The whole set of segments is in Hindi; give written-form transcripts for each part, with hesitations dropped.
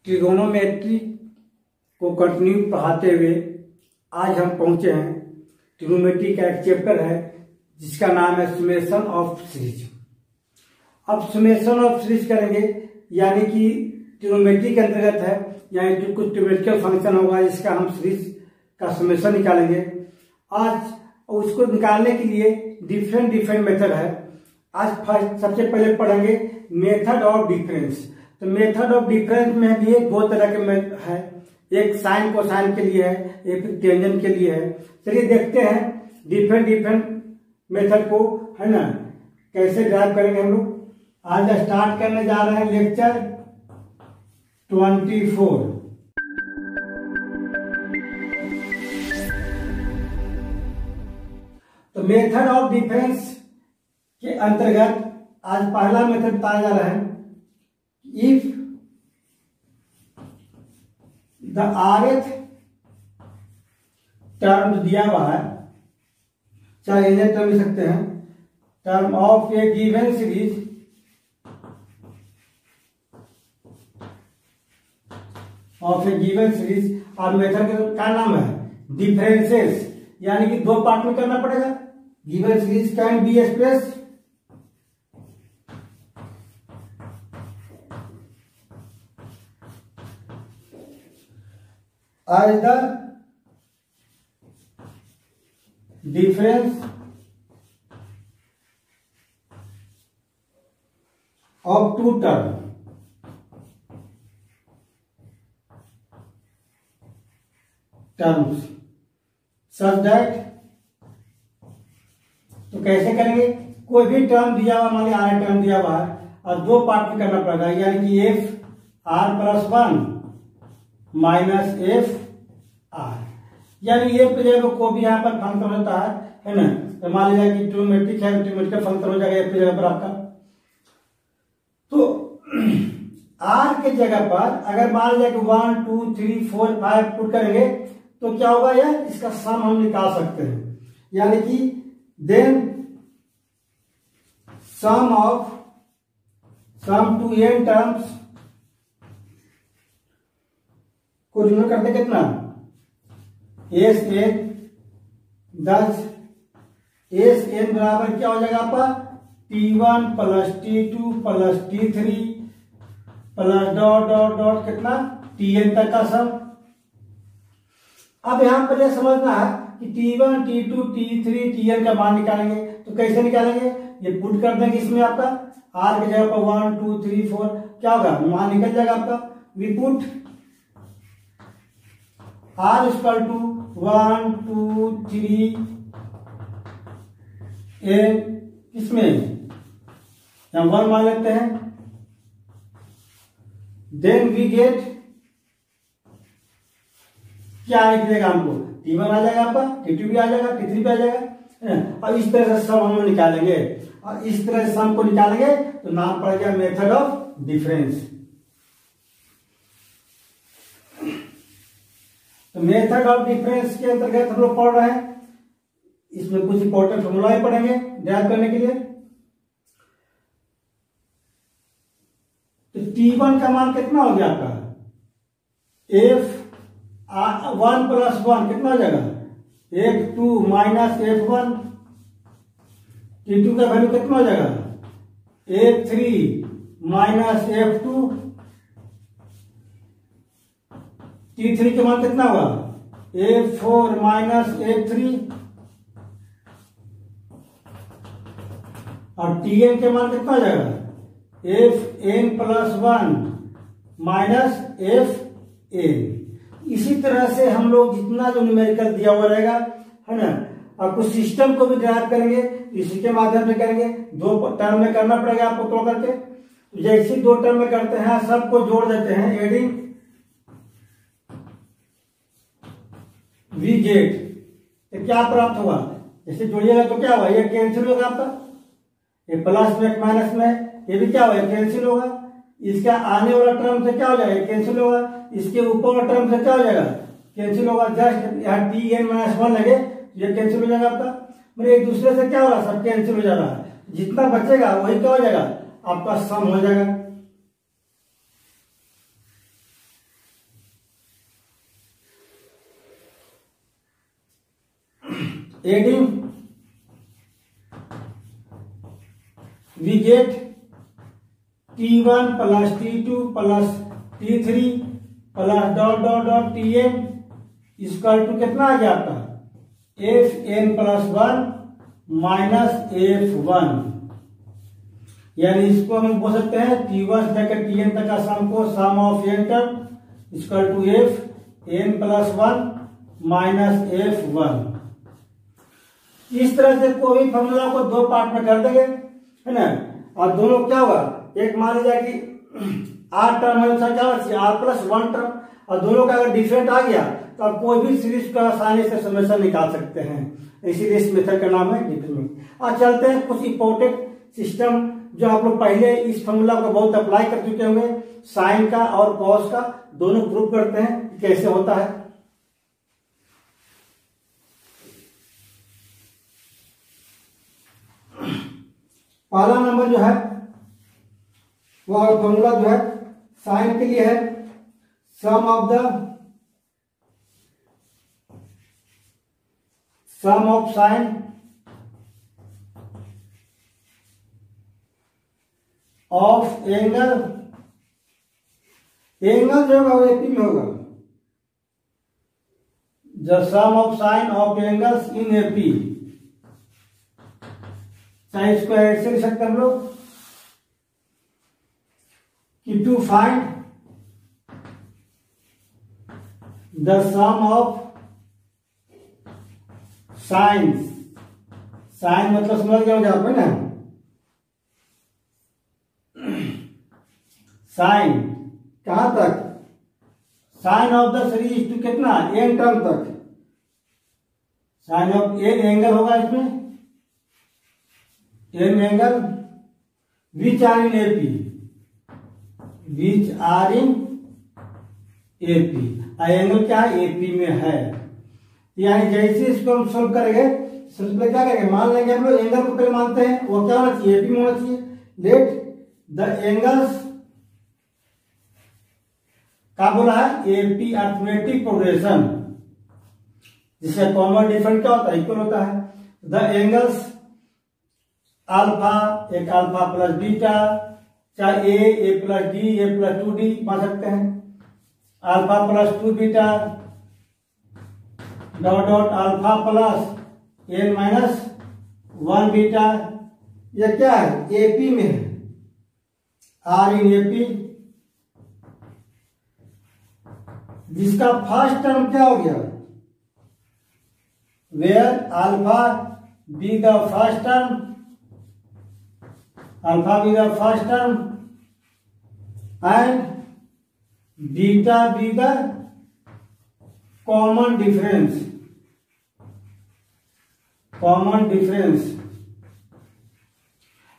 ट्रिगोनोमेट्री को कंटिन्यू पढ़ाते हुए आज हम पहुंचे हैं। ट्रिगोनोमेट्री का एक चैप्टर है जिसका नाम है समेशन ऑफ सीरीज। अब समेशन ऑफ सीरीज करेंगे, यानी कि ट्रिगोनोमेट्री के अंतर्गत है, यानी जो कुछ ट्रिगोनोमेट्रिकल फंक्शन होगा जिसका हम सीरीज का समेशन निकालेंगे। आज उसको निकालने के लिए डिफरेंट मेथड है। आज फर्स्ट सबसे पहले पढ़ेंगे मेथड ऑफ डिफरेंस। तो मेथड ऑफ डिफरेंस में भी दो तरह के है, एक साइन कोसाइन के लिए है, एक टेंजेंट के लिए है। चलिए देखते हैं डिफरेंट मेथड को, है ना, कैसे ड्राइव करेंगे हम लोग। आज स्टार्ट करने जा रहे हैं लेक्चर 24। तो मेथड ऑफ डिफरेंस के अंतर्गत आज पहला मेथड बताया जा रहा है। इफ द rth टर्म दिया हुआ है, चाहे इन्हें टर्म लिख सकते हैं, term of A given series और मेथड का नाम है डिफरेंसेस, यानी कि दो पार्ट में करना पड़ेगा। Given series can be express as the difference of two terms such that, तो कैसे करेंगे, कोई भी टर्म दिया हुआ, मान लिया आर टर्म दिया हुआ है और दो पार्ट में करना पड़ेगा, यानी कि F R plus 1 minus F R, यानी एफ जगह को भी यहाँ पर फंक्शन होता है ना। तो मान लीजिए कि ट्रिगोनोमेट्रिक है, ट्रिगोनोमेट्रिक फंक्शन हो जाएगा एफ की जगह पर आपका। तो आर के जगह पर अगर मान लीजिए कि 1 2 3 4 5 पुट करेंगे तो क्या होगा, यार इसका सम हम निकाल सकते हैं, यानी कि then sum to n terms को रिमूव करते कितना, एस एन 10 एस एन बराबर क्या हो जाएगा आपका T1 plus T2 plus T3 plus dot dot dot कितना Tn तक का सम। अब यहां पर यह समझना है कि T1 T2 T3 Tn का मान निकालेंगे। तो कैसे निकालेंगे, ये पुट कर देंगे इसमें, आपका r की जगह पर 1 2 3 4 क्या होगा, मान निकल जाएगा आपका। We put r equal to 1 2 3 n, इसमें हम 1 मान लेते हैं। देन वी गेट क्या निकलेगा, हमको T1 आ जाएगा, आपका T2 भी आ जाएगा, T3 भी आ जाएगा। और इस तरह से सम हम निकालेंगे, और इस तरह से सम को निकालेंगे तो नाम पड़ गया मेथड ऑफ डिफरेंस। तो मेथड ऑफ डिफरेंस के अंतर्गत हम लोग पढ़ रहे हैं, इसमें कुछ इंपॉर्टेंट फॉर्मूला ही पढ़ेंगे ड्राइव करने के लिए। तो T1 का मान कितना हो गया आपका, F 1 प्लस 1 कितना हो जाएगा, F2 माइनस F1। T2 का वैल्यू कितना हो जाएगा, F3 माइनस F2। T3 के मान कितना होगा, F4 माइनस F3। और Tn के मान कितना हो जाएगा, Fn प्लस 1 माइनस Fn। इसी तरह से हम लोग जितना जो न्यूमेरिकल दिया हुआ रहेगा, है ना, और कुछ सिस्टम को भी ड्राइव करेंगे, इसी के माध्यम से करेंगे। दो टर्म में करना पड़ेगा आपको तोड़ करके। जैसे दो टर्म में करते हैं सबको जोड़ देते हैं, एडिंग वी गेट, तो क्या प्राप्त होगा, जैसे जोड़िएगा तो क्या होगा, ये कैंसिल होगा आपका, ये प्लस में माइनस में ये भी क्या होगा, कैंसिल होगा। इसका आने वाला टर्म से क्या हो जाएगा, कैंसिल होगा। इसके ऊपर वाला टर्म से क्या हो जाएगा, कैंसिल होगा। जस्ट यहाँ Tn माइनस 1 लगे, ये कैंसिल हो जाएगा आपका। मतलब एक दूसरे से क्या हो रहा है, सब कैंसिल हो जा रहा है। जितना बचेगा वही क्या हो जाएगा, आपका सम हो जाएगा। Adding we get T1 plus T2 plus T3 plus dot dot dot Tn equal to कितना आ गया आपका Fn प्लस 1 माइनस F1, यानी इसको हम बोल सकते हैं T1 से लेकर Tn तक का सम को sum of n term equal to Fn plus 1 minus F1। इस तरह से कोई फॉर्मूला को दो पार्ट में कर देंगे, है ना, और दोनों क्या होगा, एक मान लीजिए कि आर टर्म है क्या होगा आर प्लस 1 टर्म, और दोनों का अगर डिफरेंट आ गया तो आप कोई भी सीरीज का आसानी से समेशन निकाल सकते हैं। इसीलिए इस मेथड का नाम है डिफरेंट। आज चलते हैं कुछ इंपॉर्टेंट सिस्टम जो आप लोग पहले इस फॉर्मूला को बहुत अप्लाई कर चुके होंगे, साइन का और कॉस का, दोनों प्रूव करते हैं कैसे होता है। पहला नंबर जो है वह फॉर्मूला जो है साइन के लिए है sum of sine of angle जो होगा वो एपी में होगा, the sum of sine of angles in AP, चाहे इसको ऐड से लिख सकते हम लोग कि to find the sum of sines, sine मतलब समझ गया मुझे आपको ना, साइन कहां तक, sine of the series to कितना एन टर्म तक, साइन ऑफ एन एंगल होगा इसमें, n angle which are in AP, which are in AP, angle क्या है एपी में है, यानी जैसे इसको हम सोल्व करेंगे सबसे पहले क्या करेंगे, मान लेंगे हम लोग एंगल को पहले मानते हैं वो क्या होना चाहिए एपी में होना चाहिए, लेट द एंगल्स क्या बोला है एपी अर्थमेटिक प्रोग्रेशन, जिसका कॉमन डिफरेंस क्या होता है इक्वल होता है, द एंगल्स अल्फा, एक अल्फा प्लस बीटा, चाहे a plus d, a plus 2d मान सकते हैं, alpha plus 2 beta dot dot alpha plus n minus 1 beta, यह क्या है एपी में है, आर इन एपी, जिसका फर्स्ट टर्म क्या हो गया, where alpha be the first term, alpha be the first term and beta be the common difference, common difference,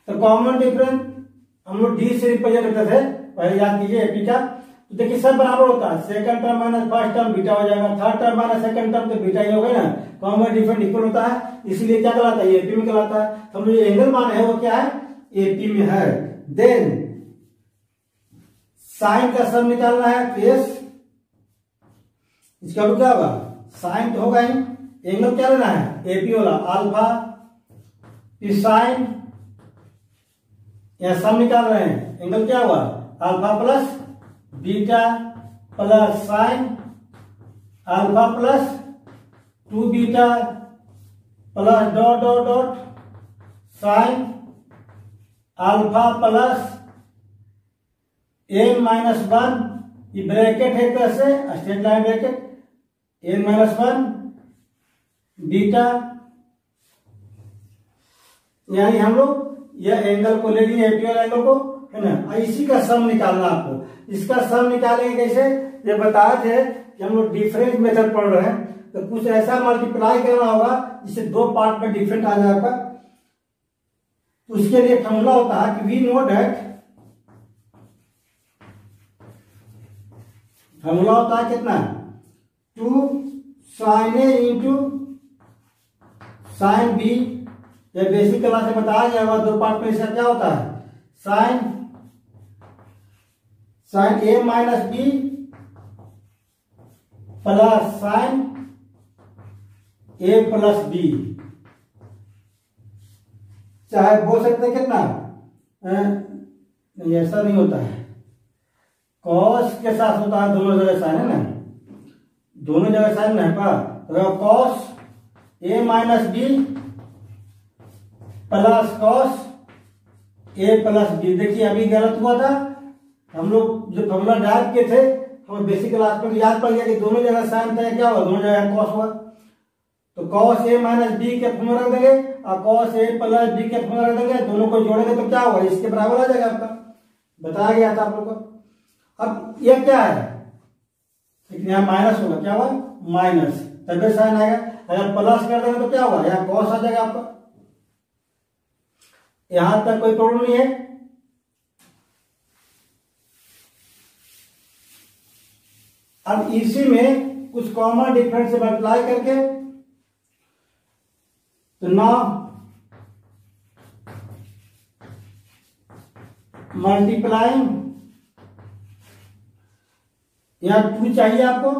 तो कॉमन डिफरेंस हम लोग डी से रिप्रेजेंट करते थे पहले, याद कीजिए एपी का, तो देखिए सब बराबर होता है, second term minus first term beta हो जाएगा, third term minus second term तो बीटा ही होगा ना, कॉमन डिफरेंस इक्वल होता है, इसलिए क्या कहलाता है एपी में कहलाता है। तो हम जो एंगल माने हैं वो क्या है एपी में है। देन साइन का सम निकालना है, फेस इसका क्या होगा, साइन तो होगा ही, एंगल क्या लेना है एपी वाला अल्फा, फिर साइन, यहां सम निकाल रहे हैं, एंगल क्या हुआ alpha plus beta plus sine alpha plus 2 beta plus dot dot dot sine alpha plus n minus 1, ये ब्रैकेट है एक तरह से straight line bracket, n minus 1 beta, यानी हम लोग यह एंगल को ले लिए एपी वाले एंगल को, है ना, इसी का सम निकालना आपको। इसका सम निकालेंगे कैसे, ये बताए थे कि हम लोग डिफरेंस मेथड पढ़ रहे हैं, तो कुछ ऐसा मल्टीप्लाई करना होगा जिससे दो पार्ट में डिफरेंट आ जाएगा। तो उसके लिए फॉर्मूला होता है कि वी नो दैट, फॉर्मूला होता है कितना 2 sin A into sine B, ये बेसिक क्लास में बताया गया हुआ, दो पार्ट में इसका क्या होता है साइन ए माइनस बी प्लस साइन ए प्लस बी, चाहे बोल सकते कितना, नहीं ऐसा नहीं होता है, कॉस के साथ होता है दोनों जगह साइन है ना, दोनों जगह साइन है पा, तो cos A minus B plus cos A plus B. देखिए अभी गलत हुआ था, हम लोग जो फॉर्मूला डाल के थे हमें बेसिक क्लास में याद पड़ गया कि दोनों जगह साइन था, क्या हुआ दोनों जगह कॉस हुआ, तो कॉस ए माइनस बी के फॉर्मूला रख देंगे और कॉस ए प्लस बी के फॉर्मूला रख देंगे, दोनों को जोड़ेंगे तो क्या हुआ, इसके बराबर आ जाएगा आपका, बताया गया था आप लोग को। अब ये क्या है, लेकिन यहाँ माइनस होगा, क्या हुआ माइनस, तभी साइन आएगा, अगर प्लस कर देंगे तो क्या होगा, यहाँ कॉस आ जाएगा आपका। यहां तक कोई प्रॉब्लम नहीं है। अब इसी में कुछ कॉमन डिफरेंस से मल्टीप्लाई करके, तो नाउ मल्टीप्लाइंग, यहां 2 चाहिए आपको,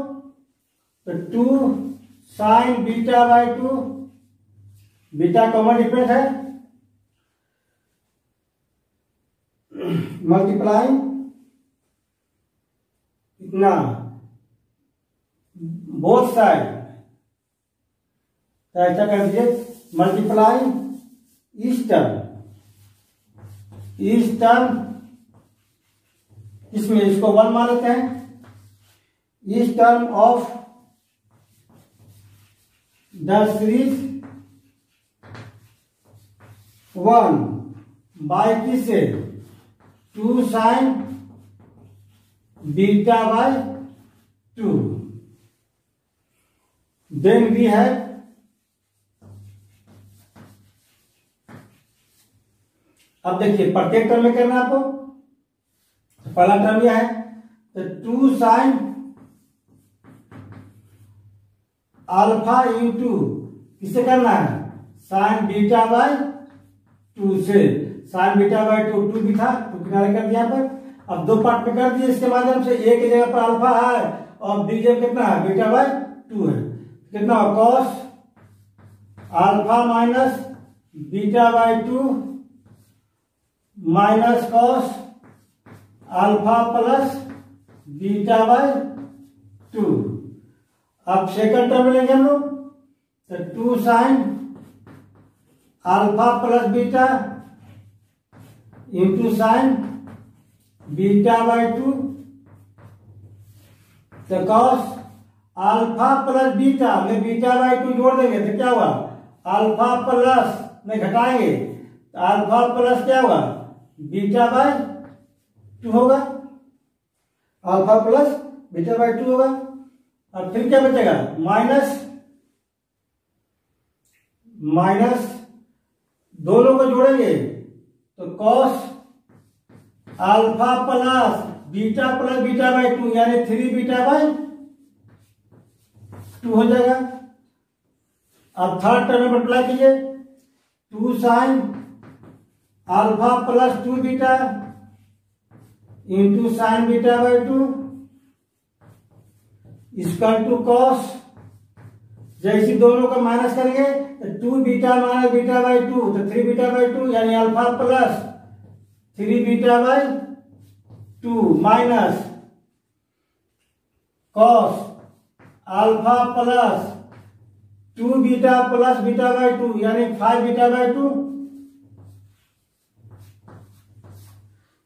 तो 2 sine beta by 2, beta common difference है, मल्टीप्लाइंग इतना बोथ साइड, तो ऐसा कर दीजिए मल्टीप्लाई इस टर्म इसमें इसको 1 मान लेते हैं, इस term of the series 1 by किससे 2 sine beta by 2, then we have अब देखिए प्रत्येक टर्म में करना है आपको, तो पहला टर्म यह है, तो 2 साइन अल्फा इंटू किससे करना है, साइन बीटा बाई 2 से, साइन बीटा बाई 2 2 भी था तो किनारे कर दिया पर, अब 2 पार्ट में कर दिए इसके माध्यम से, ए की जगह पर अल्फा है और बी जगह कितना है बीटा बाई 2 है, कितना cos alpha minus beta by 2 minus cos alpha plus beta by 2। अब सेकंड टर्म लेंगे हम लोग, तो 2 sine alpha plus beta into sine beta by 2, तो कॉस अल्फा प्लस बीटा में बीटा बाई 2 जोड़ देंगे तो क्या हुआ, अल्फा प्लस में घटाएंगे तो अल्फा प्लस क्या हुआ बीटा बाई 2 होगा, अल्फा प्लस बीटा बाई 2 होगा। अब फिर क्या बचेगा, माइनस दोनों को जोड़ेंगे तो cos alpha plus beta by 2 यानी 3 बीटा बाई 2 हो जाएगा। अब थर्ड टर्म में मल्टीप्लाई कीजिए, 2 sine alpha plus 2 beta into sine beta by 2 equal to cos, जैसे दोनों को माइनस करेंगे तो 2 बीटा माइनस बीटा बाई 2 तो 3 बीटा बाई 2 यानी alpha plus 3 beta by 2 minus cos alpha plus 2 beta plus beta by 2 यानी 5 बीटा बाई 2।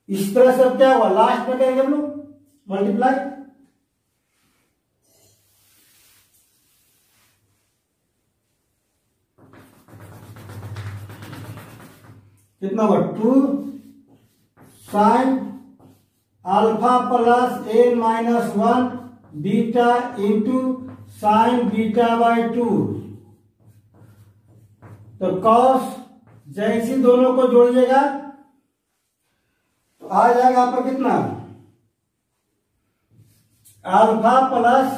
इस तरह से अब क्या हुआ, लास्ट में करेंगे हम लोग मल्टीप्लाई, कितना हुआ 2 sine alpha plus n minus 1 beta into sine beta by 2, तो कॉस जैसे दोनों को जोड़िएगा तो आ जाएगा आपका कितना, अल्फा प्लस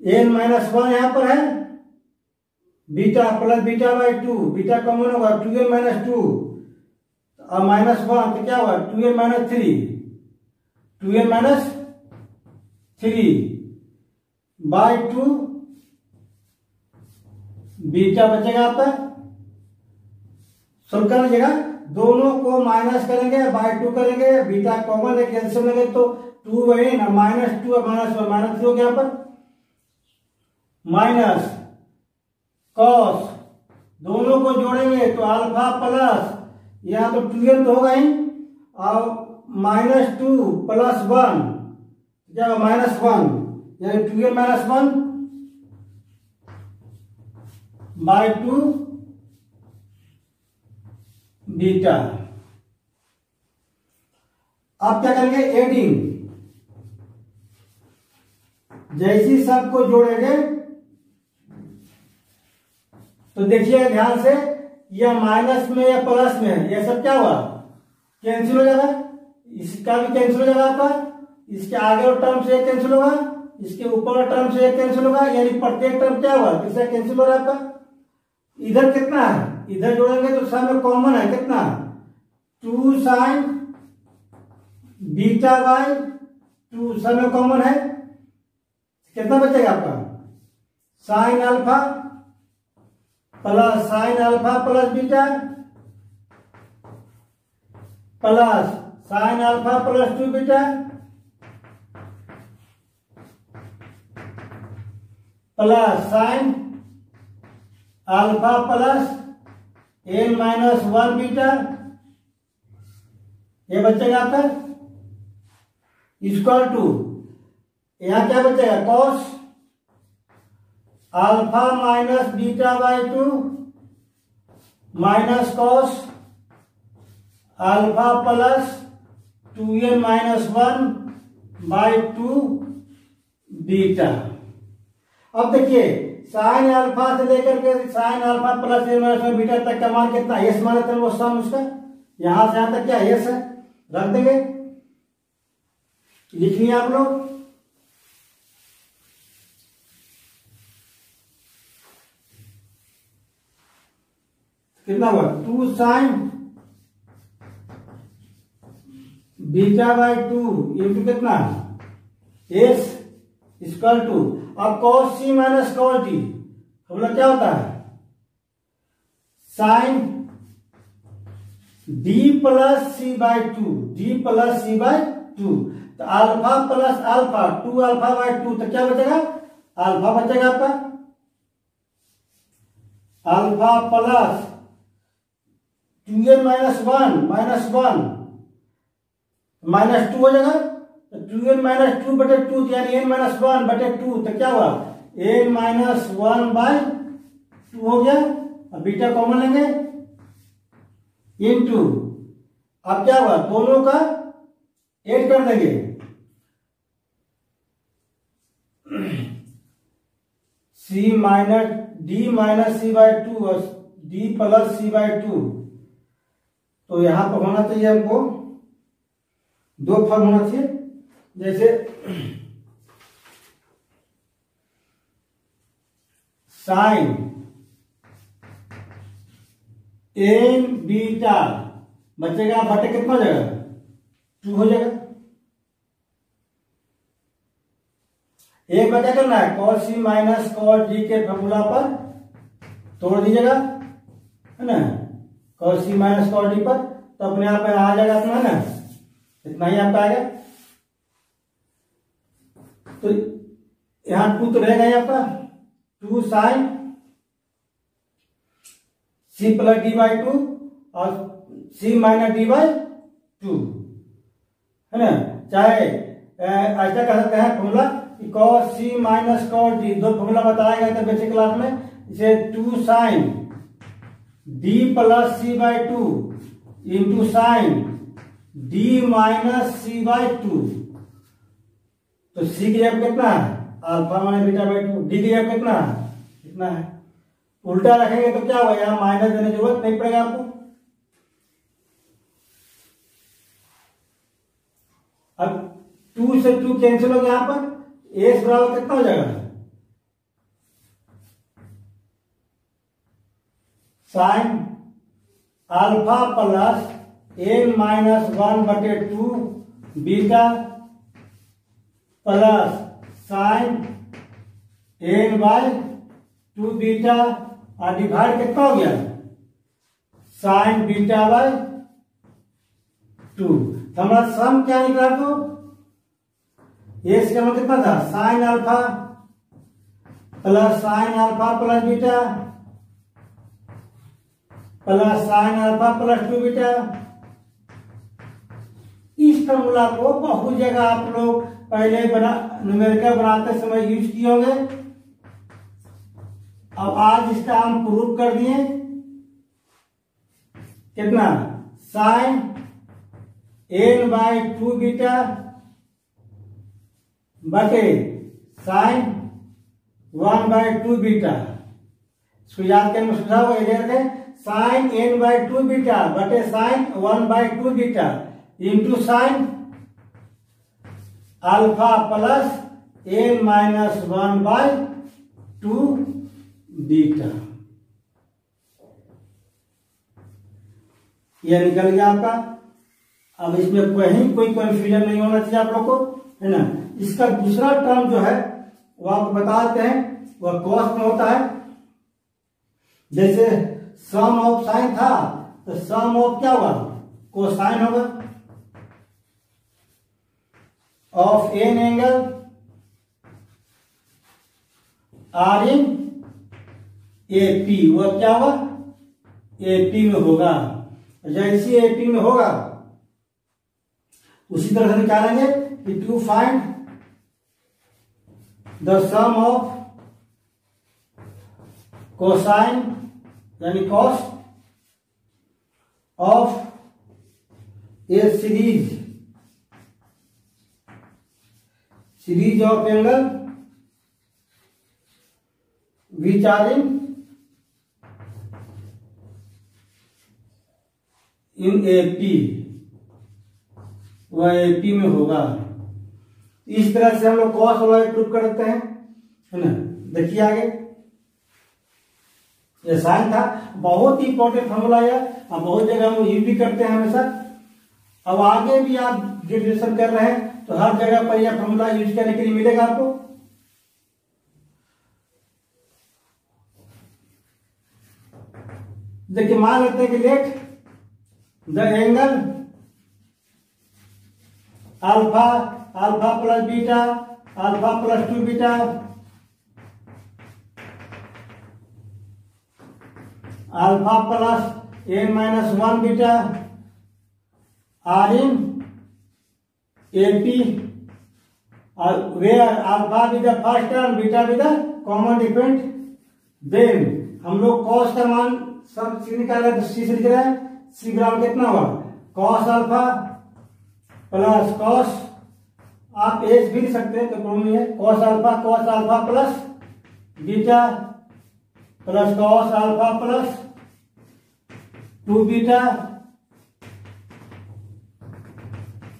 एन माइनस 1 यहां पर है, beta plus beta by 2, beta common होगा 2n माइनस 2 और माइनस 1 तो क्या हुआ 2n minus 3, 2n minus 3 by 2 beta बचेगा आपका सॉल्व कर लीजिएगा। दोनों को माइनस करेंगे, बाय 2 करेंगे, बीटा कॉमन है, कैंसिल लेंगे तो 2 वही ना, -2 और -1 माइनस हो गया, यहाँ पर माइनस कॉस, दोनों को जोड़ेंगे तो अल्फा प्लस, यहाँ तो 2n तो होगा ही, और -2 + 1 क्या होगा -1, यानी 2n - 1 बाय 2 बीटा। अब क्या करेंगे, एडिंग, जैसी सबको जोड़ेंगे तो देखिए ध्यान से, यह माइनस में या प्लस में है, यह सब क्या हुआ कैंसिल हो जाएगा, इसका भी कैंसिल हो जाएगा आपका, इसके आगे और टर्म से एक कैंसिल होगा, इसके ऊपर टर्म से एक कैंसिल होगा, यानी प्रत्येक टर्म क्या हुआ किससे कैंसिल हो रहा है आपका। इधर कितना है, इधर जोड़ेंगे तो सब में कॉमन है, कितना 2 sin बीटा बाय 2 सब में कॉमन है, कितना बचेगा आपका sin alpha plus sin alpha plus beta plus sin alpha plus 2 beta plus sin alpha plus n-1 beta, ये बचेगा आपका इक्वल टू, यहां क्या बचेगा cos alpha minus beta by 2 minus cos alpha plus 2n-1 by 2 beta. अब देखिए साइन अल्फा से लेकर के sign alpha plus n-1 beta तक का मान कितना, यस मान लेते हैं वो सम उसका, यहां से यहां तक क्या यस है, रख देंगे, लिखिए आप लोग। कितना हुआ 2 sin बीटा बाय 2 इंटू कितना एस इक्वल टू, अब cos c minus cos d हम लोग क्या होता है sin d plus c by 2, d plus c by 2, तो alpha plus alpha 2 alpha by 2, तो क्या बचेगा अल्फा बचेगा आपका, अल्फा प्लस 2n-1 -1 -2 हो जाएगा, तो 2n-2 बटे 2 यानी n-1 बटे 2, तो क्या हुआ n-1 बाय 2 हो गया। अब बीटा कॉमन लेंगे इनटू, अब क्या हुआ दोनों का ऐड कर देंगे, c minus d minus c by 2 और d प्लस c बाय 2, तो यहां पर होना चाहिए हमको 2 फॉर्म होना चाहिए, जैसे साइन n बीटा बचेगा बटे कितना हो जाएगा 2 हो जाएगा, एक बचा करना है cos c minus cos d के फॉर्मूला पर तोड़ दीजिएगा, है ना, cos c minus cos d पर, तो अपने आप में आ जाएगा अपना, है ना, इतना ही आपका आएगा, तो यहां 2 तो रहेगा ही आपका 2 sin c plus D by 2 और c माइनस डी बाई 2, है ना, चाहे ऐसा कर सकते हैं formula cos c minus cos d, दो फॉर्मूला बताया गया था बेसिक क्लास में, इसे 2 sin d plus c by 2 into sine d minus c by 2, तो c की जगह कितना है alpha minus beta by 2, d की जगह कितना है कितना है, उल्टा रखेंगे तो क्या होगा यहाँ माइनस देने की जरूरत नहीं पड़ेगा आपको। अब 2 से 2 कैंसिल हो गया, यहाँ पर s बराबर कितना हो जाएगा साइन अल्फा प्लस n-1 बटे 2 beta plus sine n by 2 beta, और डिवाइड कितना हो गया साइन बीटा बाय 2। तो हमारा सम क्या निकला? तो ये इसका मतलब कितना था? Sign alpha plus sine alpha plus beta plus sine alpha plus 2 beta. इस फॉर्मूला को बहुत जगह आप लोग पहले न्यूमेरिकल बनाते समय यूज किए होंगे। अब आज इसका हम प्रूफ कर दिए। कितना? साइन n बाय 2 बीटा बटे साइन 1 बाय 2 बीटा। इसको याद करने में सुझाव है, साइन n बाय 2 बीटा बटे sine 1 by 2 beta into sine alpha plus n minus 1 by 2 beta. यह निकल गया आपका। अब इसमें कहीं कोई कंफ्यूजन नहीं होना चाहिए आप लोग को, है ना। इसका दूसरा टर्म जो है वो आपको बताते हैं, वह कॉस में होता है। जैसे सम ऑफ साइन था तो सम ऑफ क्या हुआ? कोसाइन होगा of n angle are in AP. वह क्या हुआ? एपी में होगा। जैसे एपी में होगा उसी तरह से निकालेंगे कि to find the sum of cosine यानी cos of a series of angle which are in AP. वह एपी में होगा। इस तरह से हम लोग कॉस वाला प्रूफ करते हैं, है ना। देखिए आगे, ये साइन था, बहुत ही इंपॉर्टेंट फॉर्मूला है और बहुत जगह हम यूज भी करते हैं हमेशा। अब आगे भी आप ग्रेजुएशन कर रहे हैं तो हर जगह पर यह फॉर्मूला यूज करने के लिए मिलेगा आपको। देखिए, मान लेते हैं कि let the angle alpha alpha plus beta alpha plus 2 beta alpha plus n minus 1 beta are in AP where alpha with the first term beta with the common different. Then हम लोग कॉस का मान सब सी निकाला तो सी से लिख रहे हैं। सी बराबर कितना हुआ? कॉस अल्फा प्लस कॉस, आप एच भी लिख सकते हैं तो प्रॉब्लम नहीं है। Cos alpha plus beta plus cos alpha plus 2 beta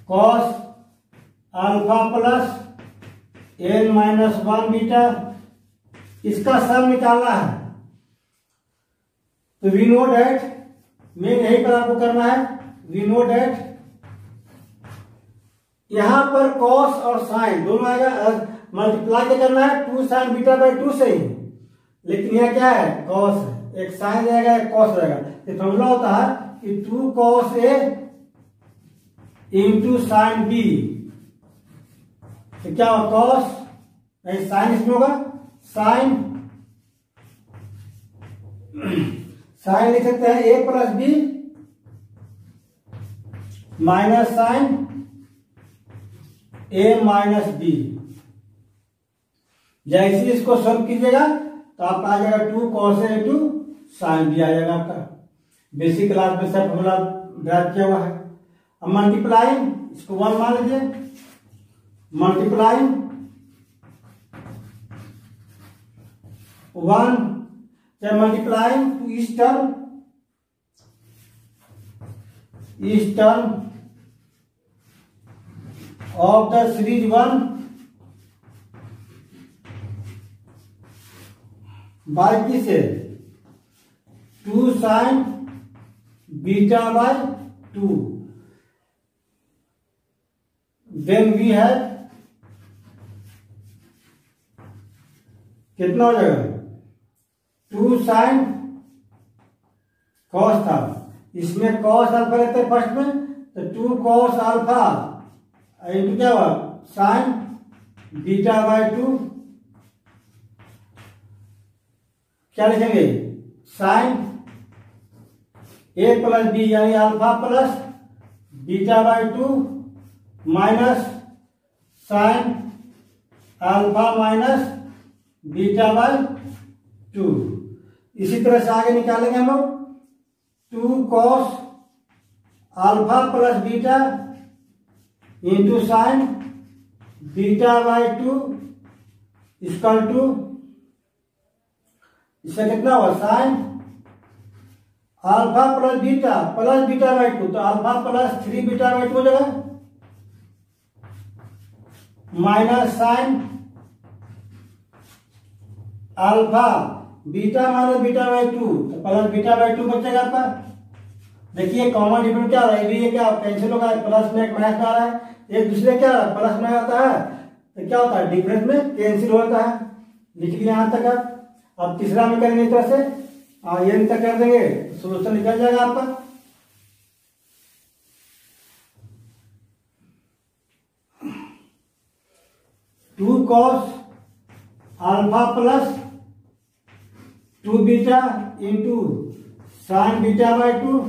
cos alpha plus n minus 1 beta. इसका सम निकालना है तो वी नो डेट, मेन यही पर आपको करना है। वी नो डेट यहां पर कॉस और साइन दोनों आएगा, मल्टीप्लाई क्या करना है? 2 साइन बीटा बाई 2 से ही। लेकिन यह क्या है? कॉस है। एक साइन रहेगा एक कॉस रहेगा। तो फॉर्मूला होता है कि 2 cos A into sine B. तो क्या होगा? कॉस नहीं, साइन इसमें होगा साइन साइन लिख सकते हैं ए प्लस बी माइनस साइन ए माइनस बी। जैसे इसको सॉल्व कीजिएगा तो आपका आ जाएगा 2 cos A into sine B आ जाएगा आपका। बेसिक क्लास में सब फॉर्मूला ड्राइव किया हुआ है। अब मल्टीप्लाइंग, इसको 1 मान लीजिए, मल्टीप्लाइंग 1 मल्टीप्लाइंग टू इस term of the series 1 by किसे? 2 sine beta by 2। Then we have कितना हो जाएगा? 2 साइन कॉस था इसमें कॉस अल्फा लेते हैं फर्स्ट में, तो 2 cos अल्फा इंटू क्या हुआ साइन बीटा बाय 2, क्या लिखेंगे साइन ए प्लस बी यानी alpha plus beta by 2 minus sine alpha minus beta by 2। इसी तरह से आगे निकालेंगे हम लोग 2 cos alpha plus beta into sine beta by 2 equal to, इसका कितना हुआ sine alpha plus beta by 2, तो अल्फा प्लस 3 बीटा बाय 2 हो जाएगा minus sine alpha beta minus beta by 2, तो प्लस बीटा बाय 2 बचेगा आपका। देखिए कॉमन डिफरेंस क्या हो रहा है, ये क्या कैंसिल होगा, प्लस में एक माइनस में आ रहा है, एक दूसरे क्या प्लस में आता है, तो क्या होता है डिफरेंस में कैंसिल होता है। लिख लिया यहां तक आप। अब तीसरा में करेंगे इस तरह से और ये तक कर देंगे, सोल्यूशन निकल जाएगा आपका। Two cos alpha plus 2 beta into sine beta by 2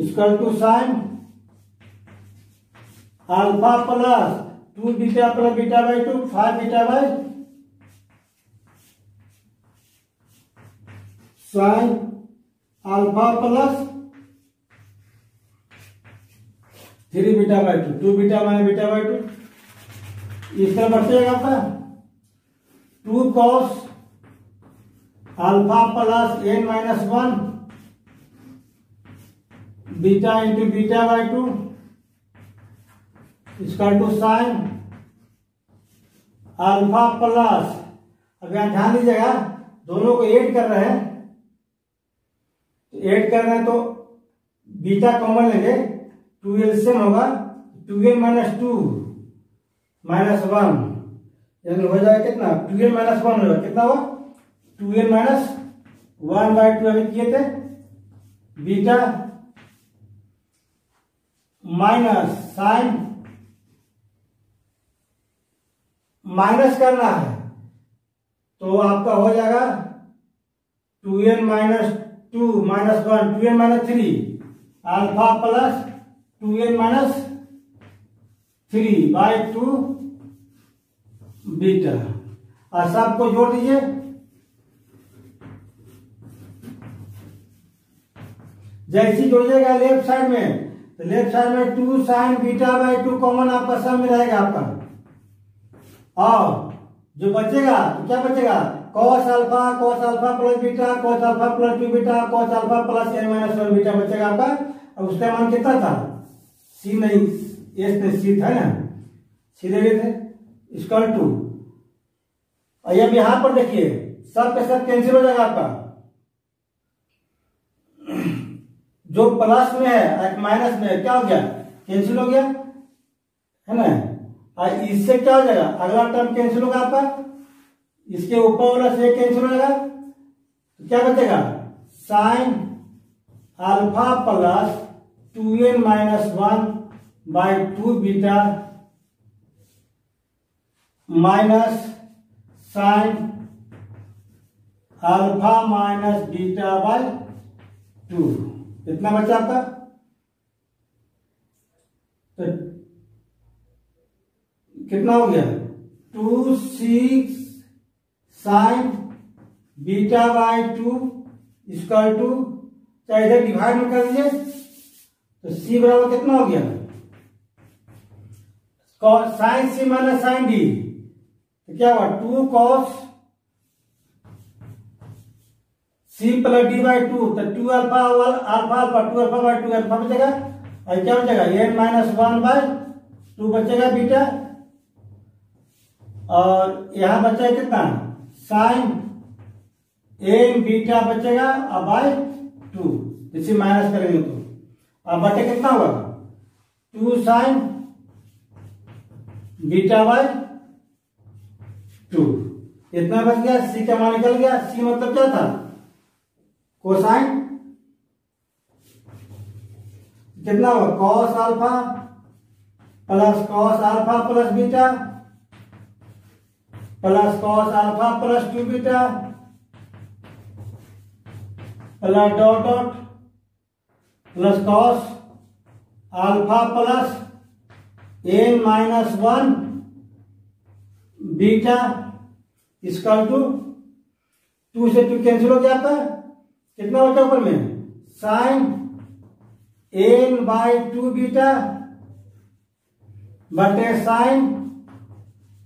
equal to sine alpha plus 2 beta plus beta by 2 5 beta by sine alpha plus 3 beta by 2 2 beta minus beta by 2, इस तरह बढ़ जाएगा आपका 2 cos alpha plus n minus 1 beta into beta by 2 equal to sine alpha plus, अब यहां ध्यान दीजिएगा दोनों को ऐड कर रहे हैं, ऐड कर रहे हैं तो बीटा कॉमन लेंगे, 2 एलसीएम होगा 2n माइनस 2 माइनस 1 यानी हो जाएगा कितना 2n माइनस 1 होगा, कितना हुआ 2n माइनस 1 बाय 2 अभी किए थे, बीटा माइनस साइन माइनस करना है तो आपका हो जाएगा 2n minus 2 minus 1 2n minus 3 alpha plus 2n minus 3 by 2 beta, और सबको जोड़ दीजिए। जैसी जोड़िएगा लेफ्ट साइड में, तो लेफ्ट साइड में 2 साइन बीटा बाय 2 कॉमन आपका सब में रहेगा आपका, और जो बचेगा तो क्या बचेगा cos alpha plus beta cos alpha plus 2 beta cos alpha plus n minus 1 beta बचेगा आपका। अब उसका मान कितना था c नहीं s नहीं c था ना, c ले गए थे इक्वल टू, और अब यहां पर देखिए सब के सब कैंसिल हो जाएगा आपका, जो प्लस में है माइनस में क्या हो गया कैंसिल हो गया है ना, और इससे क्या हो जाएगा अगला टर्म कैंसिल होगा आपका, इसके ऊपर वाला से कैंसिल हो जाएगा, तो क्या बचेगा sine alpha plus 2n minus 1 by 2 beta minus sine alpha minus beta by 2, इतना बचा आपका। तो कितना हो गया 2 sine beta by 2 equal to, चाहे इधर डिवाइड में कर दीजिए तो c बराबर कितना हो गया sine c minus sine d, तो क्या हुआ 2 cos c plus d by 2, तो 2 alpha alpha 2 alpha by 2 alpha बचेगा, और क्या बचेगा n माइनस 1 बाय 2 बचेगा बीटा, और यहां बचा कितना साइन n बीटा बचेगा और बाय 2, इसे माइनस करेंगे तो अब बटे कितना होगा 2 साइन बीटा बाय 2, इतना बच गया। c का मान निकल गया, c मतलब क्या था कोसाइन कितना हुआ cos alpha plus cos alpha plus beta plus cos alpha plus 2 beta plus dot dot plus cos alpha plus n-1 beta equal to 2 से 2 कैंसिल हो गया आपका, कितना बचा ऊपर में साइन n/2 बीटा बटे साइन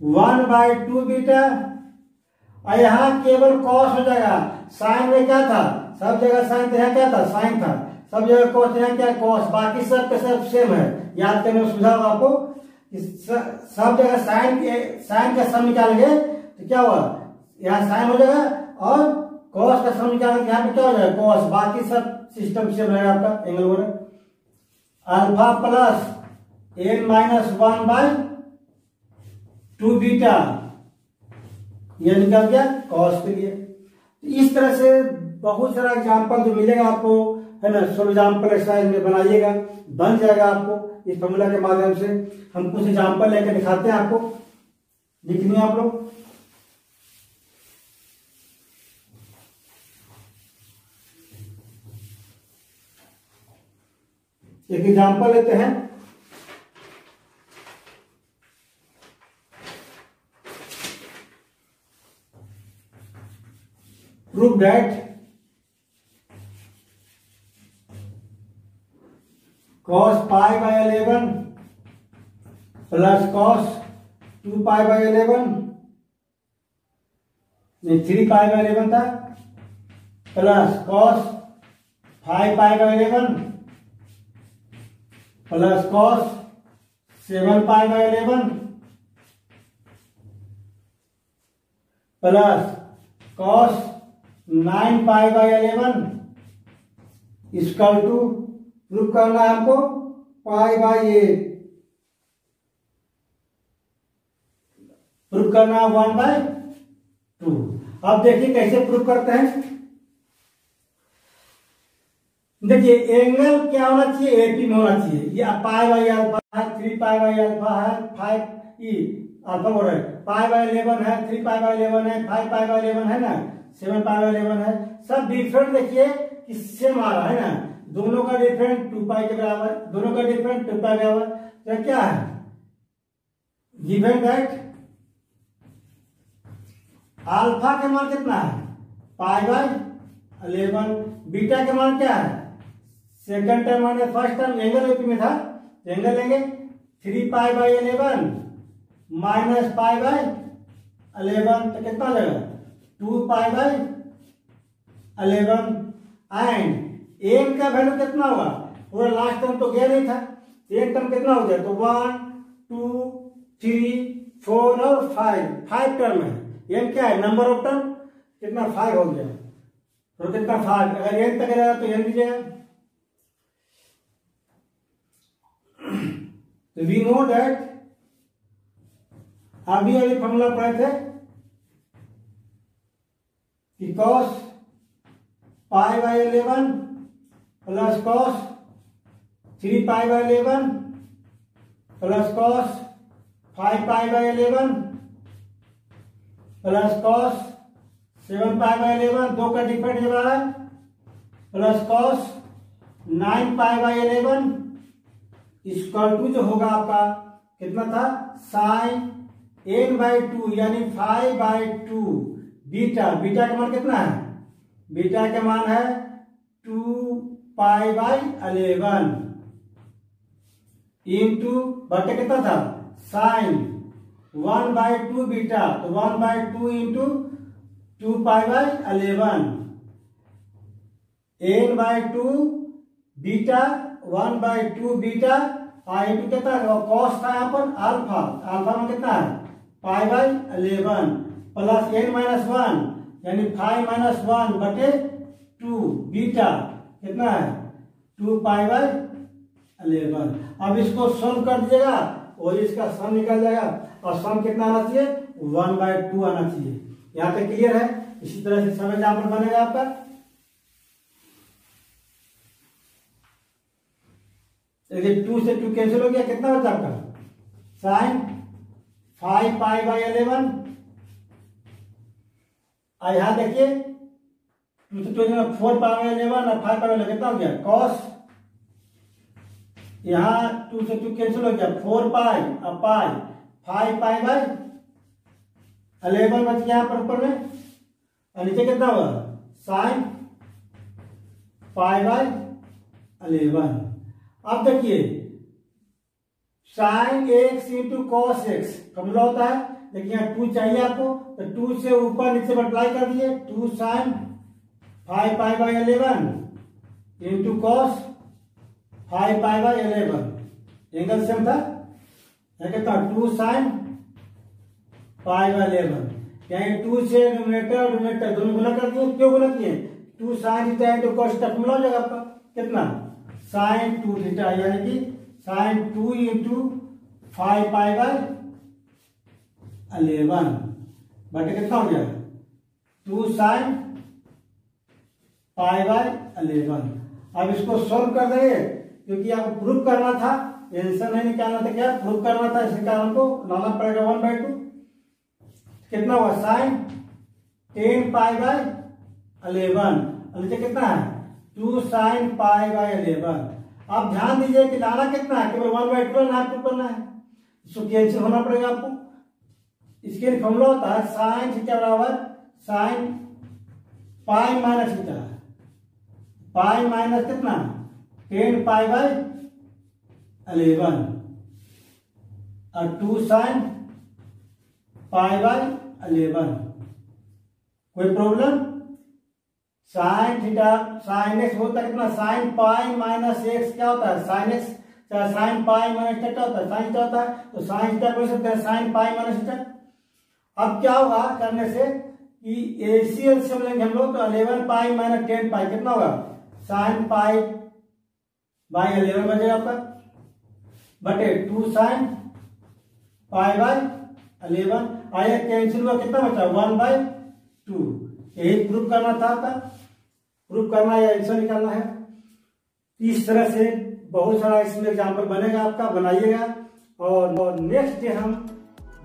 1/2 बीटा, और यहाँ केवल कॉस हो जाएगा। साइन में क्या था, सब जगह साइन, तो यहाँ क्या था साइन था, सब जगह कॉस, यहाँ क्या कॉस, बाकी सब के सब सेम है। याद करने में सुझाव आपको, सब जगह साइन का सम निकालेंगे तो क्या हुआ, यहाँ साइन हो जाएगा और कॉस का सम निकालेंगे यहाँ पे क्या हो जाएगा कॉस, बाकी सब सिस्टम सेम रहेगा आपका एंगल वगैरह। अल्फा प्लस n-1/2 बीटा ये निकल गया कॉस के लिए। इस तरह से बहुत सारा एग्जाम्पल जो मिलेगा आपको, है ना, सब एग्जाम्पल एक्सरसाइज में बनाइएगा, बन जाएगा आपको इस फॉर्मूला के माध्यम से। हम कुछ एग्जाम्पल लेकर दिखाते हैं आपको, लिखनी है आप लोग। एक एग्जाम्पल लेते हैं, prove that cos π/11 plus cos 2π/11 3π/11 था plus cos 5π/11 plus cos 7π/11 plus cos 9π/11 equal to proof करना है हमको π/8, प्रूफ करना है 1/2। अब देखिए कैसे प्रूफ करते हैं। देखिए एंगल क्या होना चाहिए, एपी में होना चाहिए। ये π/α है, 3π/α है, 5 अल्फा हो रहा है, π/11 है, 3π/11 है, 5π/11 है ना, 7π/11 है। सब डिफरेंट देखिए कि सेम आ रहा है ना, दोनों का डिफरेंट 2π के बराबर, दोनों का डिफरेंट 2π के बराबर। तो क्या है, गिवन दैट अल्फा के मान कितना है π/11, बीटा के मान क्या है, सेकंड टर्म माने फर्स्ट टर्म एंगल एपी में था, एंगल लेंगे 3π/11 माइनस π/11 तो कितना हो जाएगा 2π/11 एंड एन का वैल्यू कितना होगा, पूरा लास्ट टर्म तो गया नहीं था, एक टर्म कितना हो गया, तो 1 2 3 4 और 5 टर्म है। एन क्या है, नंबर ऑफ टर्म, कितना 5 हो गया, तो कितना 5, अगर एन तक रहेगा तो एन दीजिएगा। तो वी नो दैट, अभी फॉर्मूला पढ़े थे कि cos π/11 plus cos 3π/11 plus cos 5π/11 plus cos 7π/11, दो का डिफरेंट जब आ रहा है, प्लस cos 9π/11 इक्वल टू जो होगा आपका कितना था साइन n/2 यानी 5/2 बीटा, बीटा का मान कितना है, बीटा का मान है 2π/11 इंटू बटे कितना था साइन 1/2 बीटा, तो 1/2 into 2π/11 n/2 beta 1/2 beta into कितना कॉस था यहाँ पर अल्फा, अल्फा में कितना है π/11 प्लस n-1 यानी 5-1 बटे 2 बीटा कितना है 2π/11। अब इसको सम कर दीजिएगा और इसका सम निकल जाएगा, और सम कितना आना चाहिए 1/2 आना चाहिए। यहाँ तक क्लियर है। इसी तरह से सब एग्जाम्पल बनेगा आपका। देखिए 2 से 2 कैंसिल हो गया, कितना बचा आपका साइन 5 पाई बाई 11। यहाँ देखिए 2 से 2 4 पाई बाई 11 और 5 पाई बाई 11 कितना हो गया कॉस। यहाँ 2 से 2 कैंसिल हो गया, 4 पाई और पाई 5 पाई बाई 11 बच गया यहाँ पर ऊपर में, और नीचे कितना हुआ साइन पाई बाई 11। अब देखिए sine x into cos x formula होता है, देखिए यहाँ 2 चाहिए आपको, तो 2 से ऊपर नीचे मल्टीप्लाई कर दिए, 2 sine 5 pi by 11 into cos 5 pi by 11, angle same था, यहाँ कितना 2 साइन पाई बाई 11। यहाँ 2 से न्यूमरेटर दोनों गुना कर दिए, क्यों गुना किए 2 sine theta into cos theta formula हो जाएगा आपका कितना साइन 2 थीटा, यानी कि साइन 2 इंटू 5 पाई बाई 11 बटे कितना हो गया 2 साइन पाई बाई 11। अब इसको सॉल्व कर देंगे, क्योंकि आपको प्रूफ करना था, आंसर नहीं निकालना था, क्या प्रूफ करना था, इसके कारण को लाना पड़ेगा 1/2। कितना हुआ साइन 10 पाई बाई 11, नीचे कितना है 2 साइन पाई बाई 11। आप ध्यान दीजिए कि लाना कितना है, केवल 1/12 ना प्रूफ करना है, इसको कैंसिल होना पड़ेगा आपको। इसके लिए फॉर्मूला होता है साइन थीटा बराबर sine pi minus theta, pi minus कितना 10 पाई बाई 11 और 2 साइन पाई बाई 11। कोई problem, sine theta sine x होता है कितना साइन पाई माइनस एक्स, क्या होता है साइन एक्स, चाहे साइन पाई माइनस थीटा होता है, साइन थीटा होता है, तो साइन थीटा कर सकते हैं साइन पाई माइनस थीटा। अब क्या होगा करने से कि एसीएल से लेंगे हम लोग, तो 11 पाई माइनस 10 पाई कितना होगा साइन पाई बाई 11 बचेगा आपका, बटे 2 साइन पाई बाई 11। आया कैंसिल हुआ, कितना बचा 1/2। यही प्रूफ करना था आपका, प्रूफ करना या आंसर निकालना है। इस तरह से बहुत सारा इसमें एग्जाम्पल बनेगा आपका, बनाइएगा। और नेक्स्ट डे हम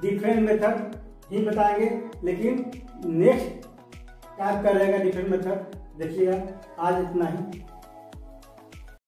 डिफरेंट मेथड ही बताएंगे, लेकिन नेक्स्ट टाइप का रहेगा डिफरेंट मेथड, देखिएगा। आज इतना ही।